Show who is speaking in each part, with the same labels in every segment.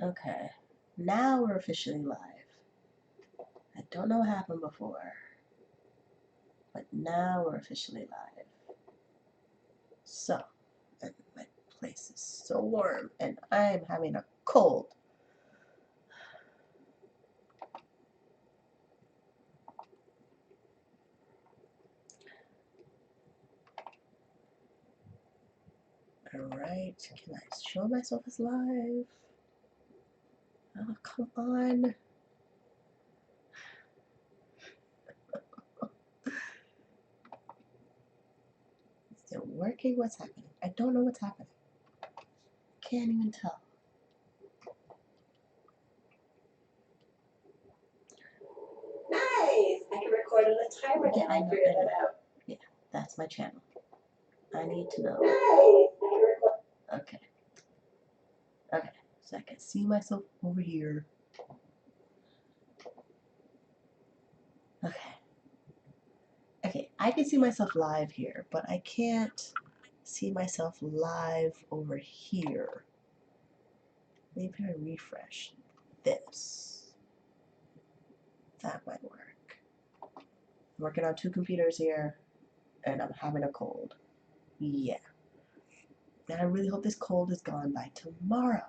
Speaker 1: Okay, now we're officially live. I don't know what happened before, but now we're officially live. So, and my place is so warm, and I'm having a cold. Alright, can I show myself as live? Oh, come on. Is it working? What's happening? I don't know what's happening. Can't even tell.
Speaker 2: Nice! I can record on a timer
Speaker 1: Yeah,
Speaker 2: now
Speaker 1: I
Speaker 2: and
Speaker 1: know.
Speaker 2: figure that out.
Speaker 1: Yeah, that's my channel. I need to know.
Speaker 2: Nice! I can record.
Speaker 1: Okay. Okay, so I can see myself over here. Okay. Okay, I can see myself live here, but I can't see myself live over here. Maybe I refresh this. That might work. I'm working on 2 computers here, and I'm having a cold. Yeah. And I really hope this cold is gone by tomorrow.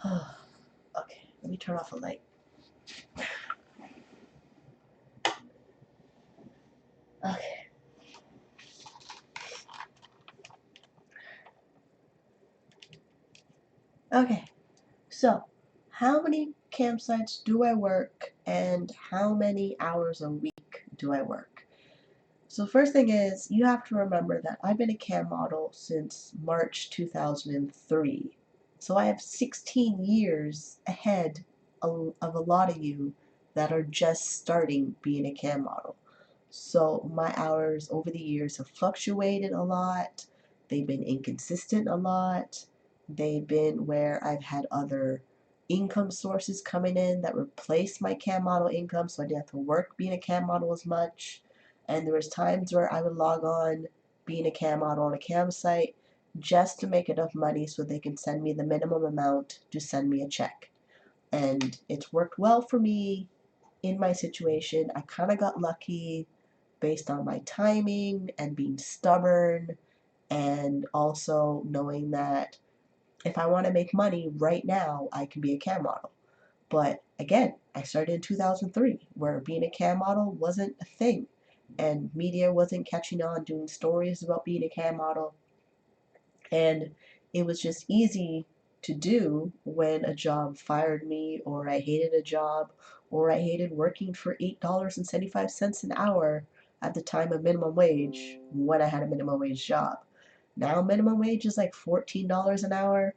Speaker 1: Okay, let me turn off the light. Okay. Okay, so how many campsites do I work and how many hours a week do I work? So first thing is, you have to remember that I've been a CAM model since March 2003. So I have 16 years ahead of a lot of you that are just starting being a CAM model. So my hours over the years have fluctuated a lot. They've been inconsistent a lot. They've been where I've had other income sources coming in that replace my CAM model income, so I didn't have to work being a CAM model as much. And there was times where I would log on being a CAM model on a CAM site just to make enough money so they can send me the minimum amount to send me a check. And it's worked well for me in my situation. I kind of got lucky based on my timing and being stubborn, and also knowing that if I want to make money right now, I can be a CAM model. But again, I started in 2003 where being a CAM model wasn't a thing, and media wasn't catching on doing stories about being a CAM model. And it was just easy to do when a job fired me, or I hated a job, or I hated working for $8.75 an hour at the time of minimum wage when I had a minimum wage job. Now minimum wage is like $14 an hour.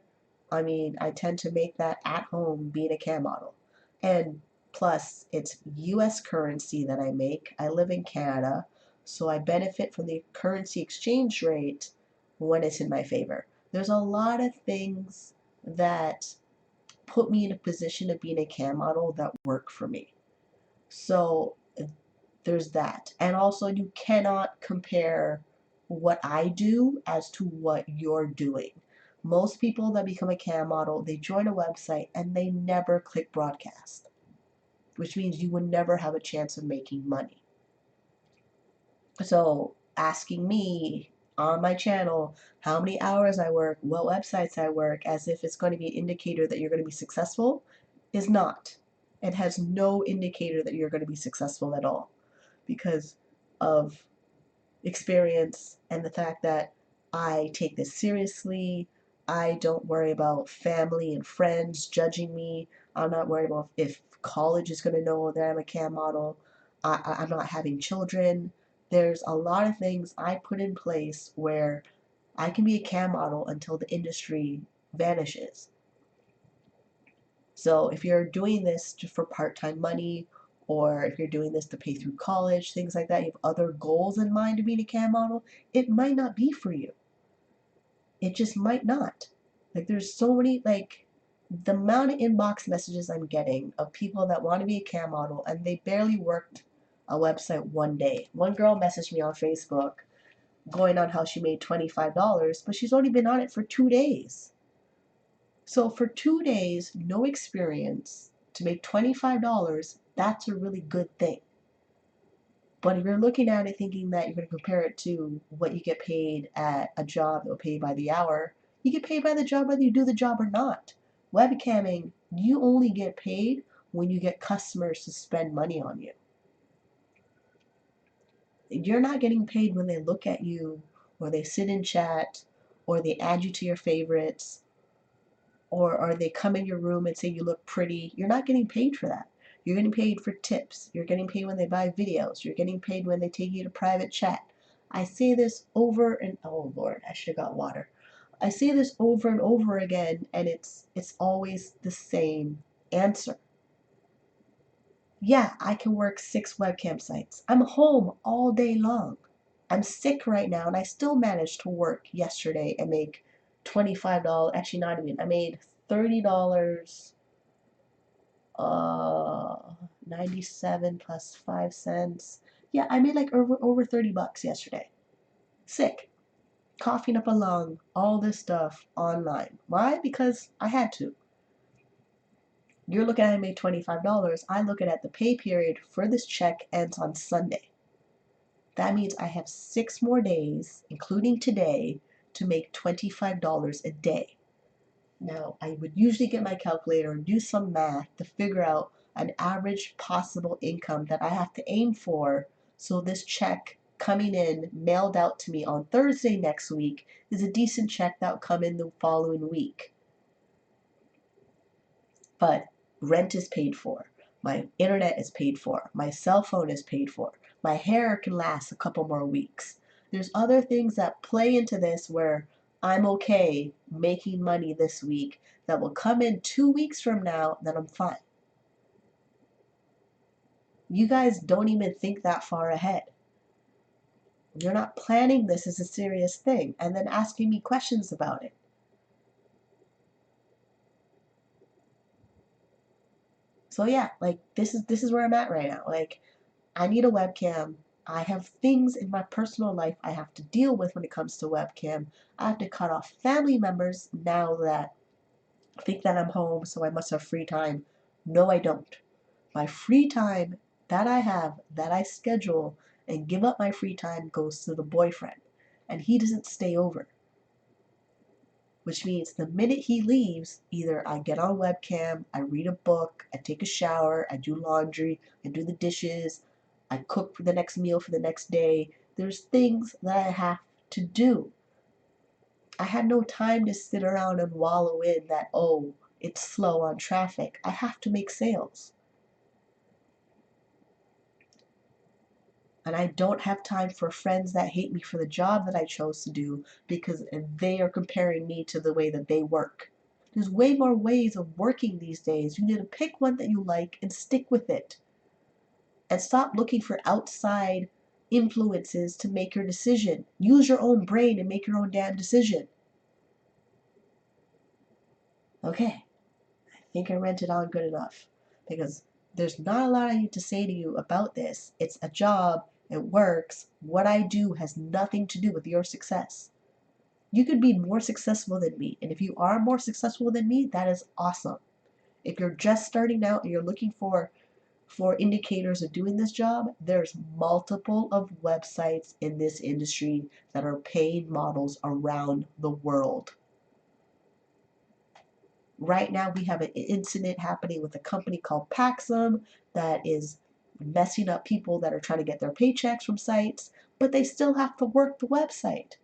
Speaker 1: I mean, I tend to make that at home being a CAM model. And plus, it's US currency that I make. I live in Canada, so I benefit from the currency exchange rate when it's in my favor. There's a lot of things that put me in a position of being a CAM model that work for me. So there's that. And also, you cannot compare what I do as to what you're doing. Most people that become a CAM model, they join a website and they never click broadcast, which means you would never have a chance of making money. So asking me on my channel how many hours I work, what websites I work, as if it's going to be an indicator that you're going to be successful, is not. It has no indicator that you're going to be successful at all, because of experience and the fact that I take this seriously. I don't worry about family and friends judging me. I'm not worried about if college is going to know that I'm a CAM model. I'm not having children. There's a lot of things I put in place where I can be a CAM model until the industry vanishes. So if you're doing this just for part-time money, or if you're doing this to pay through college, things like that, you have other goals in mind to being a CAM model, it might not be for you. It just might not. Like, there's so many, like, the amount of inbox messages I'm getting of people that want to be a CAM model and they barely worked a website one day. One girl messaged me on Facebook going on how she made $25, but she's only been on it for 2 days. So for 2 days, no experience, to make $25, that's a really good thing. But if you're looking at it thinking that you're going to compare it to what you get paid at a job that will pay by the hour, you get paid by the job whether you do the job or not. Webcamming, you only get paid when you get customers to spend money on you. You're not getting paid when they look at you, or they sit in chat, or they add you to your favorites, or they come in your room and say you look pretty. You're not getting paid for that. You're getting paid for tips. You're getting paid when they buy videos. You're getting paid when they take you to private chat. I say this over and oh Lord, I should have got water. I say this over and over again, and it's always the same answer. Yeah, I can work 6 webcam sites. I'm home all day long. I'm sick right now, and I still managed to work yesterday and make $25. Actually, not even. I made $30. 97 plus 5 cents. Yeah, I made like over $30 yesterday. Sick. Coughing up a lung, all this stuff online. Why? Because I had to. You're looking at I made $25. I look at the pay period for this check ends on Sunday. That means I have 6 more days, including today, to make $25 a day. Now, I would usually get my calculator and do some math to figure out an average possible income that I have to aim for, so this check coming in, mailed out to me on Thursday next week, is a decent check that will come in the following week. But rent is paid for. My internet is paid for. My cell phone is paid for. My hair can last a couple more weeks. There's other things that play into this where I'm okay making money this week that will come in 2 weeks from now, then I'm fine. You guys don't even think that far ahead. You're not planning this as a serious thing and then asking me questions about it. So yeah, like this is where I'm at right now. Like, I need a webcam. I have things in my personal life I have to deal with when it comes to webcam. I have to cut off family members now that think that I'm home, so I must have free time. No, I don't. My free time that I have, that I schedule and give up my free time, goes to the boyfriend. And he doesn't stay over. Which means the minute he leaves, either I get on webcam, I read a book, I take a shower, I do laundry, I do the dishes, I cook for the next meal for the next day. There's things that I have to do. I had no time to sit around and wallow in that, oh, it's slow on traffic. I have to make sales. And I don't have time for friends that hate me for the job that I chose to do because they are comparing me to the way that they work. There's way more ways of working these days. You need to pick one that you like and stick with it. And stop looking for outside influences to make your decision. Use your own brain and make your own damn decision. Okay, I think I rented on good enough because there's not a lot I need to say to you about this. It's a job, it works. What I do has nothing to do with your success. You could be more successful than me, and if you are more successful than me, that is awesome. If you're just starting out and you're looking for indicators of doing this job, there's multiple of websites in this industry that are paid models around the world. Right now we have an incident happening with a company called Paxum that is messing up people that are trying to get their paychecks from sites, but they still have to work the website.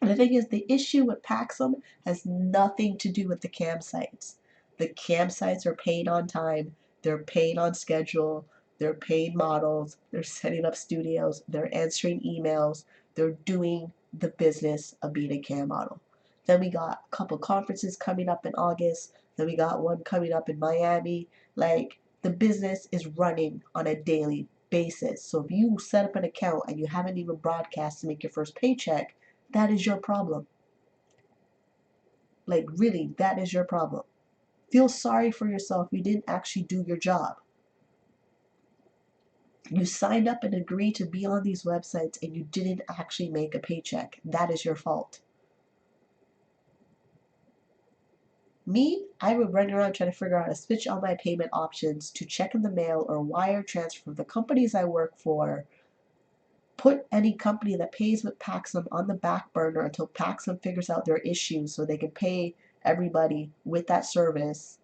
Speaker 1: And the thing is, the issue with Paxum has nothing to do with the campsites. The campsites are paid on time, they're paid on schedule, they're paid models, they're setting up studios, they're answering emails, they're doing the business of being a cam model. Then we got a couple conferences coming up in August, then we got one coming up in Miami. Like, the business is running on a daily basis. So if you set up an account and you haven't even broadcast to make your first paycheck, that is your problem. Like, really, that is your problem. Feel sorry for yourself. You didn't actually do your job. You signed up and agreed to be on these websites and you didn't actually make a paycheck. That is your fault. Me, I would run around trying to figure out how to switch all my payment options to check in the mail or wire transfer from the companies I work for. Put any company that pays with Paxum on the back burner until Paxum figures out their issues so they can pay everybody with that service.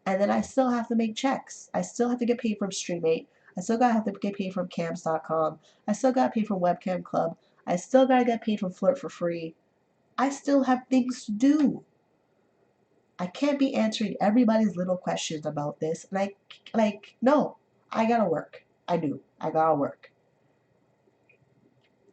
Speaker 1: And then I still have to make checks. I still have to get paid from Stream8. I still gotta have to get paid from Cams.com. I still gotta pay from Webcam Club. I still gotta get paid from Flirt for Free. I still have things to do. I can't be answering everybody's little questions about this. And no, I gotta work. I do. I gotta work.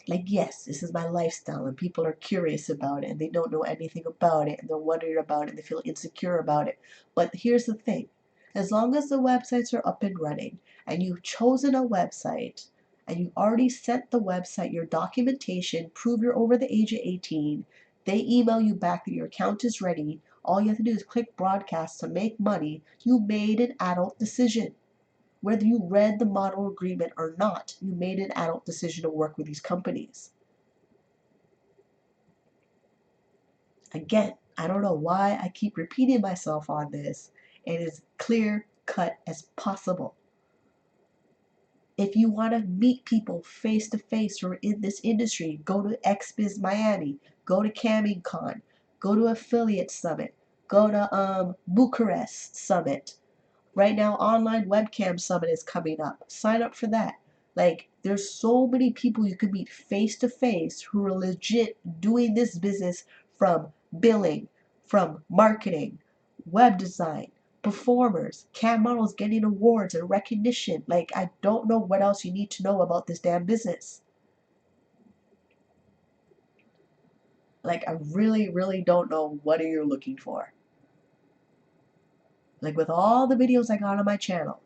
Speaker 1: Like, yes, this is my lifestyle, and people are curious about it, and they don't know anything about it, and they're wondering about it, and they feel insecure about it. But here's the thing, as long as the websites are up and running, and you've chosen a website, and you already sent the website your documentation, prove you're over the age of 18, they email you back that your account is ready, all you have to do is click broadcast to make money, you made an adult decision. Whether you read the model agreement or not, you made an adult decision to work with these companies. Again, I don't know why I keep repeating myself on this. It is clear cut as possible. If you want to meet people face to face who are in this industry, go to XBiz Miami, go to CammingCon, go to Affiliate Summit, go to Bucharest Summit. Right now, Online Webcam Summit is coming up. Sign up for that. Like, there's so many people you could meet face to face who are legit doing this business, from billing, from marketing, web design, performers, cam models getting awards and recognition. Like, I don't know what else you need to know about this damn business. Like, I really, really don't know what you're looking for. Like, with all the videos I got on my channel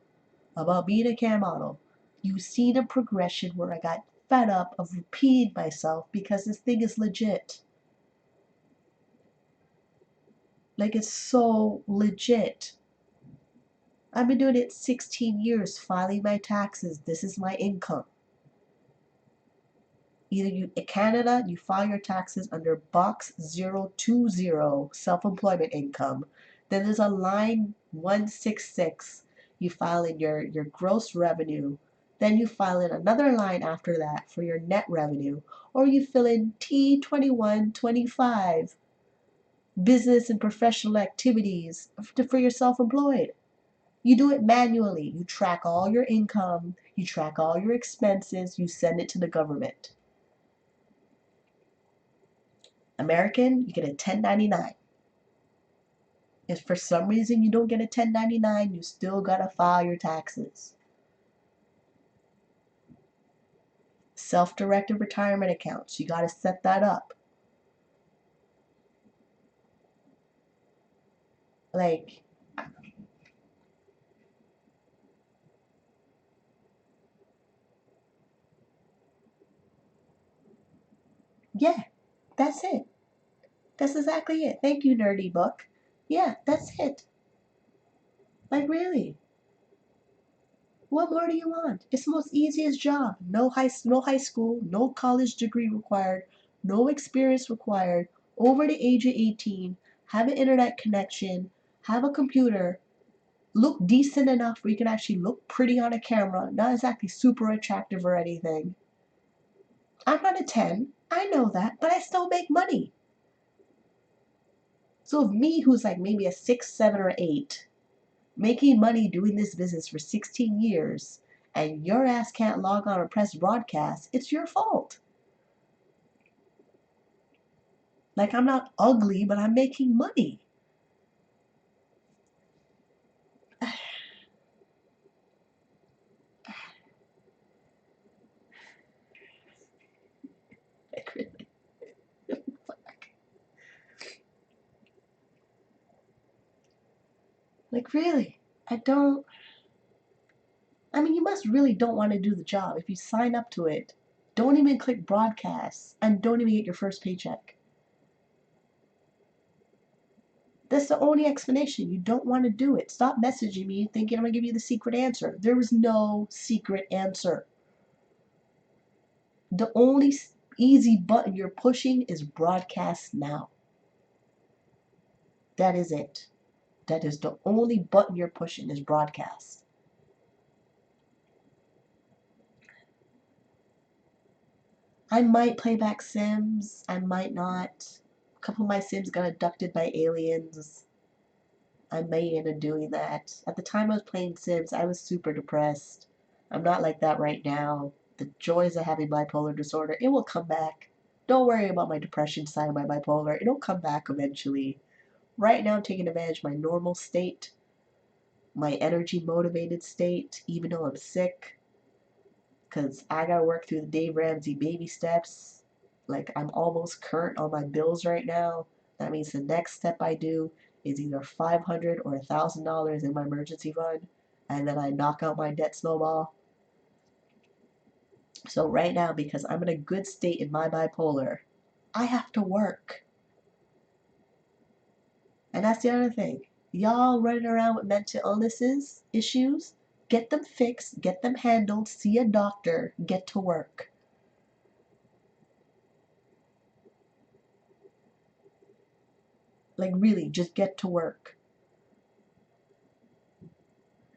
Speaker 1: about being a cam model, you've seen a progression where I got fed up of repeating myself because this thing is legit. Like, it's so legit. I've been doing it 16 years, filing my taxes. This is my income. Either you, in Canada, you file your taxes under box 020, self-employment income. Then there's a line 166, you file in your gross revenue. Then you file in another line after that for your net revenue. Or you fill in T2125, business and professional activities for your self-employed. You do it manually. You track all your income, you track all your expenses, you send it to the government. American, you get a 1099. If for some reason you don't get a 1099, you still gotta file your taxes. Self-directed retirement accounts, you gotta set that up. Like, yeah, that's it. That's exactly it. Thank you, Nerdy Book. Yeah, that's it. Like, really. What more do you want? It's the most easiest job. No high school, no college degree required, no experience required, over the age of 18, have an internet connection, have a computer, look decent enough where you can actually look pretty on a camera, not exactly super attractive or anything. I'm not a 10, I know that, but I still make money. So if me, who's like maybe a 6, 7, or 8, making money doing this business for 16 years, and your ass can't log on or press broadcast, it's your fault. Like, I'm not ugly, but I'm making money. Like, really? Fuck. Like, really? I mean, you must really don't want to do the job. If you sign up to it, don't even click broadcast and don't even get your first paycheck. That's the only explanation. You don't want to do it. Stop messaging me thinking I'm going to give you the secret answer. There is no secret answer. The only easy button you're pushing is broadcast now. That is it. That is the only button you're pushing is broadcast. I might play back Sims, I might not. A couple of my Sims got abducted by aliens. I may end up doing that. At the time I was playing Sims, I was super depressed. I'm not like that right now. The joys of having bipolar disorder, it will come back. Don't worry about my depression side of my bipolar. It'll come back eventually. Right now I'm taking advantage of my normal state, my energy motivated state, even though I'm sick. Because I gotta work through the Dave Ramsey baby steps. Like, I'm almost current on my bills right now. That means the next step I do is either $500 or $1,000 in my emergency fund, and then I knock out my debt snowball. So right now, because I'm in a good state in my bipolar, I have to work. And that's the other thing. Y'all running around with mental illnesses, issues, get them fixed, get them handled, see a doctor, get to work. Like, really, just get to work.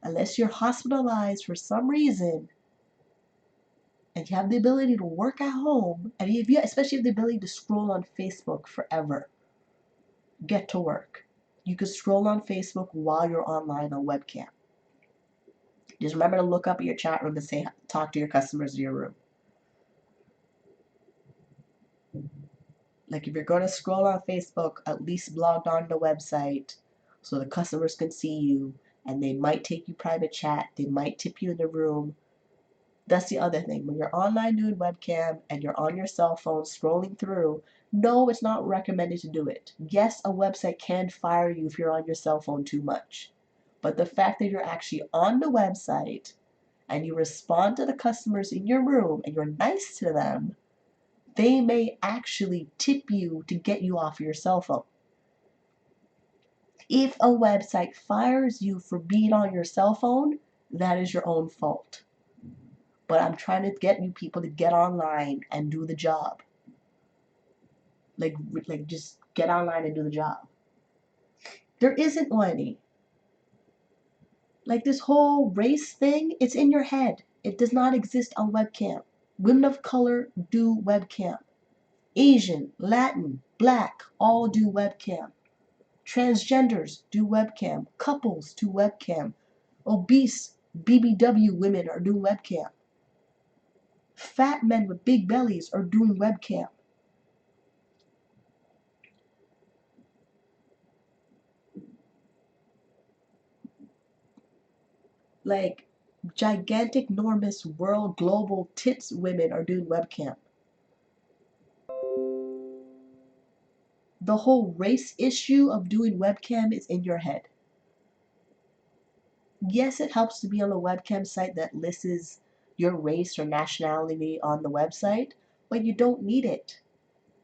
Speaker 1: Unless you're hospitalized for some reason and you have the ability to work at home, and if you especially have the ability to scroll on Facebook forever, get to work. You can scroll on Facebook while you're online on webcam. Just remember to look up at your chat room and say talk to your customers in your room. Like, if you're going to scroll on Facebook, at least log on the website so the customers can see you, and they might take you private chat, they might tip you in the room. That's the other thing. When you're online doing webcam and you're on your cell phone scrolling through, no, it's not recommended to do it. Yes, a website can fire you if you're on your cell phone too much. But the fact that you're actually on the website and you respond to the customers in your room and you're nice to them, they may actually tip you to get you off your cell phone. If a website fires you for being on your cell phone, that is your own fault. But I'm trying to get you people to get online and do the job. Like just get online and do the job. There isn't any. Like, this whole race thing, it's in your head. It does not exist on webcam. Women of color do webcam. Asian, Latin, Black, all do webcam. Transgenders do webcam. Couples do webcam. Obese BBW women are doing webcam. Fat men with big bellies are doing webcam. Like, gigantic, enormous, world, global tits women are doing webcam. The whole race issue of doing webcam is in your head. Yes, it helps to be on a webcam site that lists your race or nationality on the website, but you don't need it.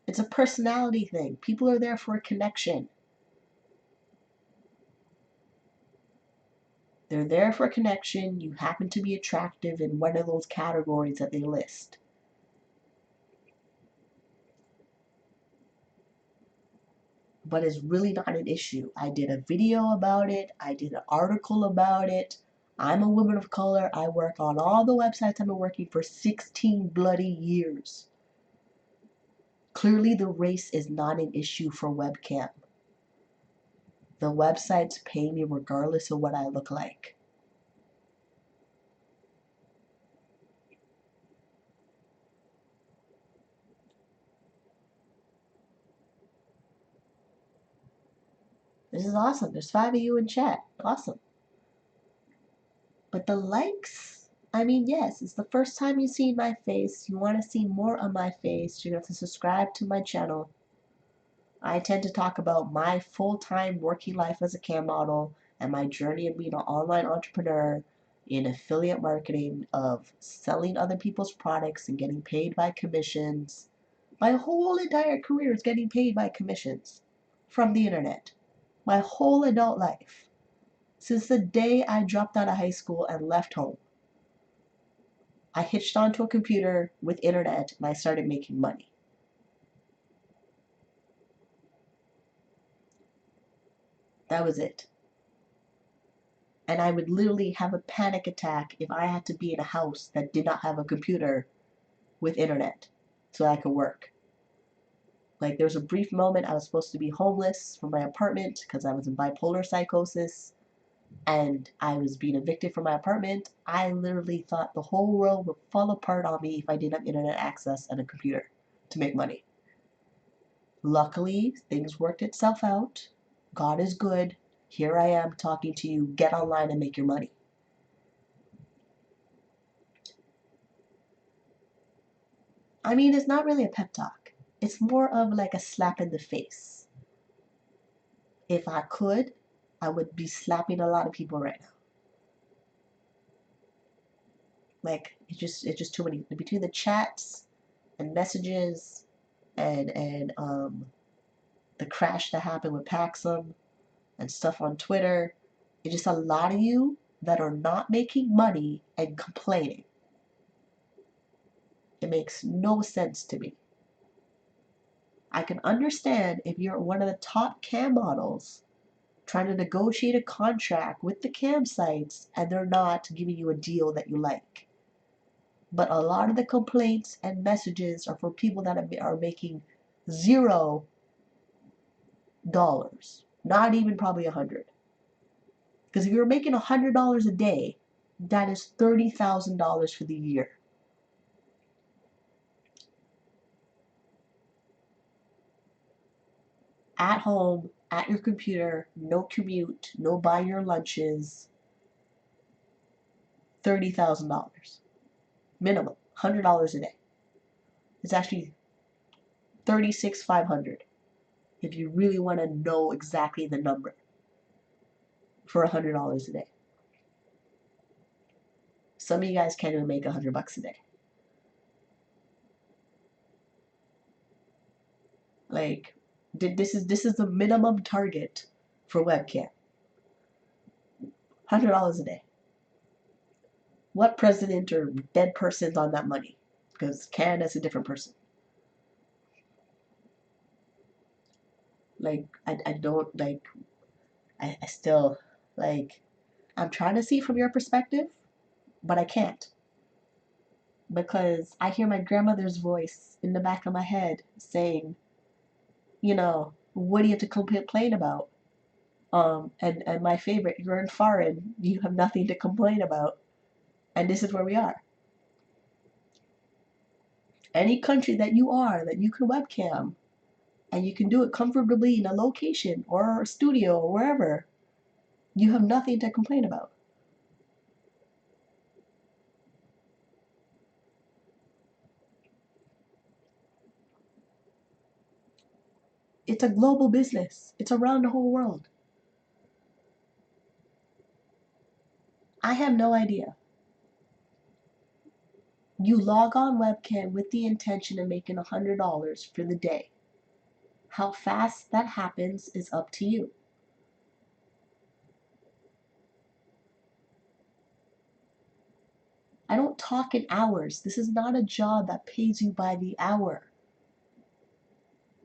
Speaker 1: It's a personality thing. People are there for a connection. They're there for a connection. You happen to be attractive in one of those categories that they list. But it's really not an issue. I did a video about it. I did an article about it. I'm a woman of color. I work on all the websites I've been working for 16 bloody years. Clearly, the race is not an issue for webcam. The websites pay me regardless of what I look like. This is awesome. There's 5 of you in chat. Awesome. But the likes, I mean, yes, it's the first time you've seen my face. You want to see more of my face, you have to subscribe to my channel. I tend to talk about my full-time working life as a cam model and my journey of being an online entrepreneur in affiliate marketing, of selling other people's products and getting paid by commissions. My whole entire career is getting paid by commissions from the internet. My whole adult life. Since the day I dropped out of high school and left home. I hitched onto a computer with internet and I started making money. That was it. And I would literally have a panic attack if I had to be in a house that did not have a computer with internet so I could work. Like there was a brief moment I was supposed to be homeless from my apartment because I was in bipolar psychosis and I was being evicted from my apartment. I literally thought the whole world would fall apart on me if I didn't have internet access and a computer to make money. Luckily, things worked itself out. God is good. Here I am talking to you. Get online and make your money. I mean, it's not really a pep talk. It's more of like a slap in the face. If I could, I would be slapping a lot of people right now. Like it's just too many between the chats and messages and the crash that happened with Paxum and stuff on Twitter. It's just a lot of you that are not making money and complaining. It makes no sense to me. I can understand if you're one of the top cam models trying to negotiate a contract with the campsites and they're not giving you a deal that you like. But a lot of the complaints and messages are for people that are making $0, not even probably 100. Because if you're making $100 a day, that is $30,000 for the year. At home, at your computer, no commute, no buy your lunches, $30,000 minimum, $100 a day. It's actually $36,500 if you really want to know exactly the number for $100 a day. Some of you guys can't even make $100 a day. Like, this is the minimum target for webcam. $100 a day. What president or dead person's on that money? Because Canada's a different person. Like, I don't, like, I still, like, I'm trying to see from your perspective, but I can't. Because I hear my grandmother's voice in the back of my head saying, what do you have to complain about? And my favorite, you're in foreign, you have nothing to complain about. And this is where we are. Any country that you are, that you can webcam, and you can do it comfortably in a location or a studio or wherever, you have nothing to complain about. It's a global business. It's around the whole world. I have no idea. You log on webcam with the intention of making $100 for the day. How fast that happens is up to you. I don't talk in hours. This is not a job that pays you by the hour.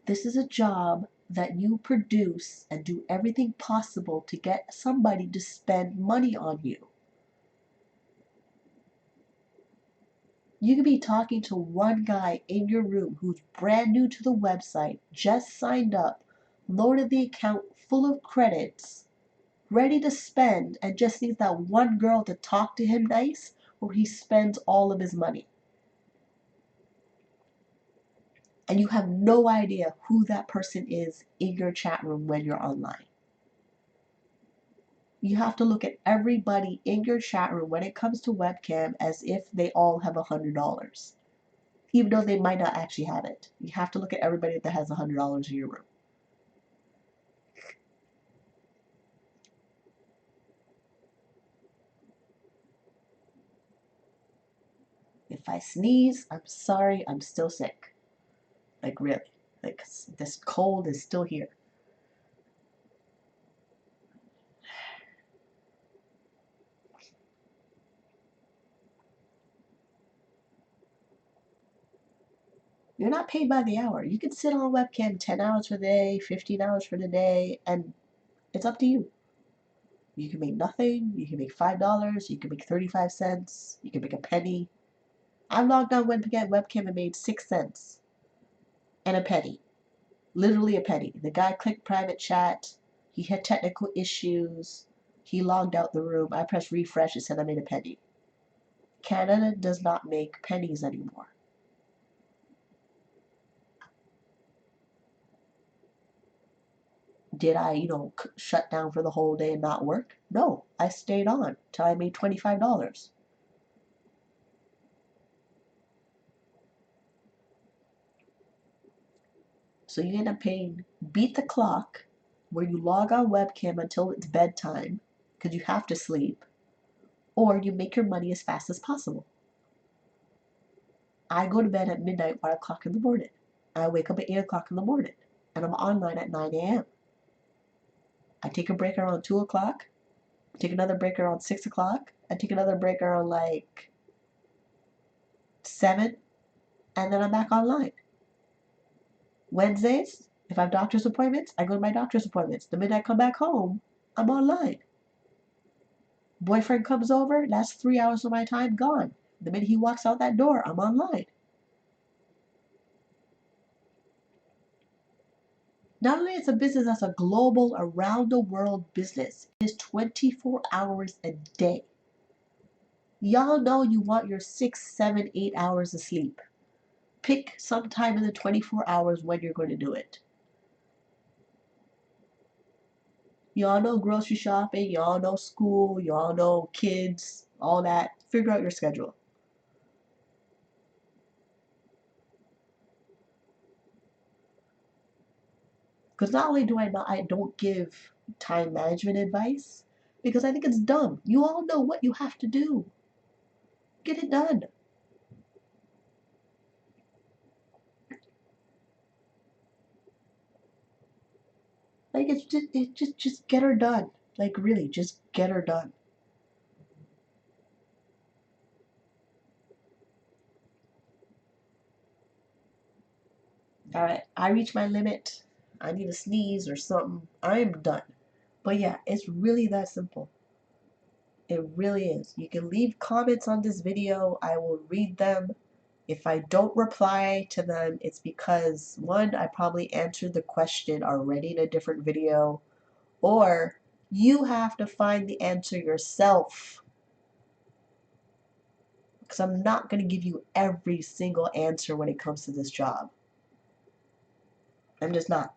Speaker 1: This is a job that you produce and do everything possible to get somebody to spend money on you. You could be talking to one guy in your room who's brand new to the website, just signed up, loaded the account full of credits, ready to spend, and just needs that one girl to talk to him nice, or he spends all of his money. And you have no idea who that person is in your chat room when you're online. You have to look at everybody in your chat room when it comes to webcam as if they all have $100. Even though they might not actually have it. You have to look at everybody that has $100 in your room. If I sneeze, I'm sorry, I'm still sick. Like really. Like this cold is still here. You're not paid by the hour. You can sit on a webcam 10 hours for the day, 15 hours for the day, and it's up to you. You can make nothing, you can make $5, you can make 35 cents, you can make a penny. I logged on webcam and made 6 cents and a penny. Literally a penny. The guy clicked private chat, he had technical issues, he logged out the room, I pressed refresh, it said I made a penny. Canada does not make pennies anymore. Did I, shut down for the whole day and not work? No, I stayed on till I made $25. So you end up paying beat the clock, where you log on webcam until it's bedtime, because you have to sleep, or you make your money as fast as possible. I go to bed at midnight, 1 o'clock in the morning. I wake up at 8 o'clock in the morning, and I'm online at 9 a.m. I take a break around 2 o'clock, take another break around 6 o'clock, I take another break around like 7, and then I'm back online. Wednesdays, if I have doctor's appointments, I go to my doctor's appointments. The minute I come back home, I'm online. Boyfriend comes over, that's 3 hours of my time gone. The minute he walks out that door, I'm online. Not only is a business that's a global, around the world business, it is 24 hours a day. Y'all know you want your 6, 7, 8 hours of sleep. Pick some time in the 24 hours when you're going to do it. Y'all know grocery shopping, y'all know school, y'all know kids, all that. Figure out your schedule. Because not only I don't give time management advice, because I think it's dumb. You all know what you have to do. Get it done. Like it's just get her done. Like really, just get her done. Alright, I reach my limit. I need a sneeze or something. I'm done. But yeah, it's really that simple. It really is. You can leave comments on this video. I will read them. If I don't reply to them, it's because, one, I probably answered the question already in a different video, or you have to find the answer yourself. Because I'm not going to give you every single answer when it comes to this job. I'm just not.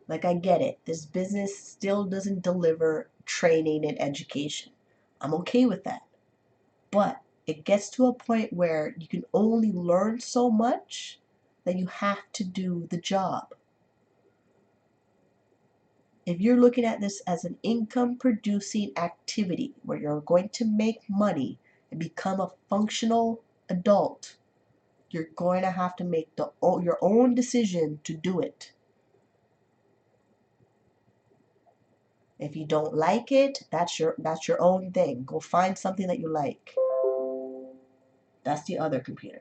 Speaker 1: Like, I get it. This business still doesn't deliver training and education. I'm okay with that. But it gets to a point where you can only learn so much that you have to do the job. If you're looking at this as an income producing activity where you're going to make money and become a functional adult, you're going to have to make your own decision to do it. If you don't like it, that's your own thing. Go find something that you like. That's the other computer.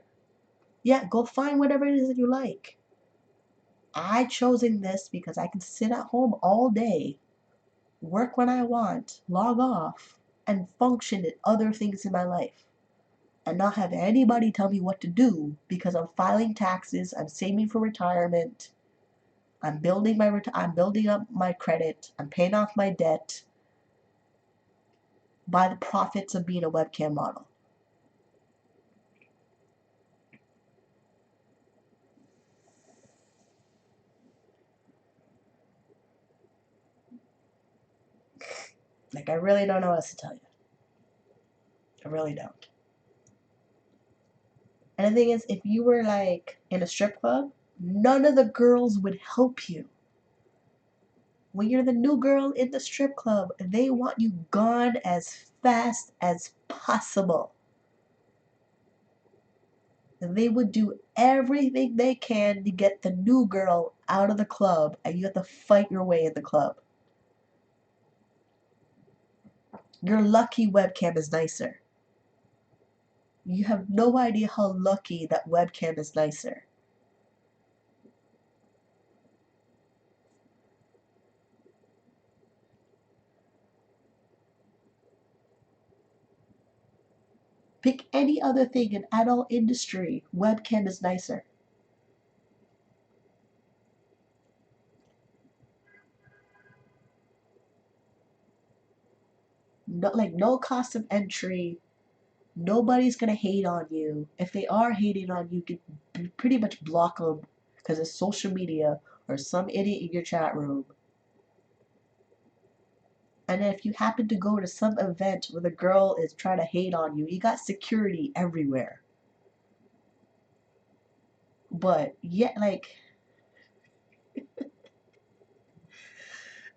Speaker 1: Yeah, go find whatever it is that you like. I chosen this because I can sit at home all day, work when I want, log off, and function in other things in my life, and not have anybody tell me what to do because I'm filing taxes, I'm saving for retirement, I'm building up my credit, I'm paying off my debt by the profits of being a webcam model. Like, I really don't know what else to tell you. I really don't. And the thing is, if you were like in a strip club, none of the girls would help you. When you're the new girl in the strip club, they want you gone as fast as possible. They would do everything they can to get the new girl out of the club, and you have to fight your way in the club. Your lucky webcam is nicer. You have no idea how lucky that webcam is nicer. Pick any other thing in adult industry. Webcam is nicer. No, like no cost of entry. Nobody's gonna hate on you. If they are hating on you, you can pretty much block them because it's social media or some idiot in your chat room. And then if you happen to go to some event where the girl is trying to hate on you, you got security everywhere. But yeah, like,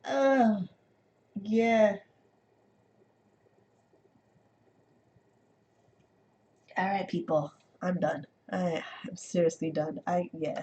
Speaker 1: uh, yeah. All right, people, I'm done. I'm seriously done. Yeah.